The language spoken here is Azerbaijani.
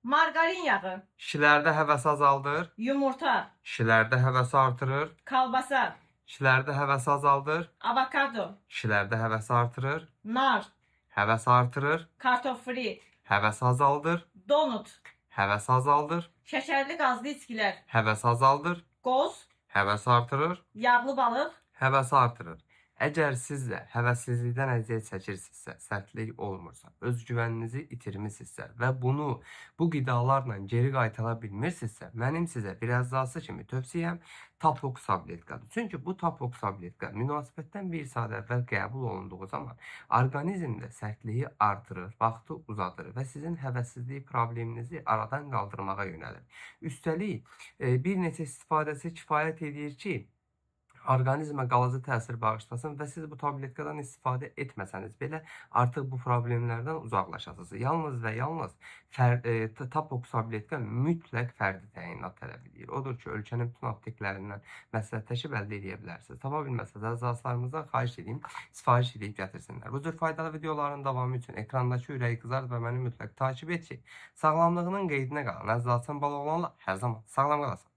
margarin yağı, Kişilərdə həvəsi azaldır. yumurta, Kişilərdə həvəsi artırır. kalbasa, Kişilərdə həvəsi azaldır. avokado, Kişilərdə həvəsi artırır. nar, Həvəsi artırır. kartof frit, Həvəsi azaldır. donut, Həvəsi azaldır. şekerli gazlı içkiler, Həvəsi azaldır. qoz, Həvəsi artırır. yağlı balıq, Həvəsi artırır. Əgər siz də həvəssizlikdən əziyyət çəkirsinizsə, sərtlik olmursa, özgüvəninizi itirmisinizsə və bu qidalarla geri qaytara bilmirsinizsə, mənim sizə bir əzası kimi tövsiyəm Tapox tabletkadır. Çünki bu Tapox tabletka münasibətdən bir saat əvvəl qəbul olunduğu zaman orqanizmdə sərtliyi artırır, vaxtı uzadır və sizin həvəssizlik probleminizi aradan qaldırmağa yönəlir. Üstəlik, bir neçə istifadəsi kifayət edir ki, orqanizmə qalıcı təsir bağışlasın və siz bu tabletkadan istifadə etməsəniz belə artıq bu problemlərdən uzaqlaşasınız. Yalnız və yalnız Tapox tabletka mütləq fərdi təyinat tələb edir. Odur ki, ölkənin bütün apteklərindən məsləhətləşib əldə edə bilərsiniz. Tapa bilməsəniz, əzazlarımızdan xahiş edeyim, sifariş edib gətirsinlər. Bu cür faydalı videoların davamı üçün ekrandakı ürəyi qızart və məni mütləq takip et ki, sağlamlığının qeydinə qalan əzazın balaoğlanlar hər zaman sağlam qalasın.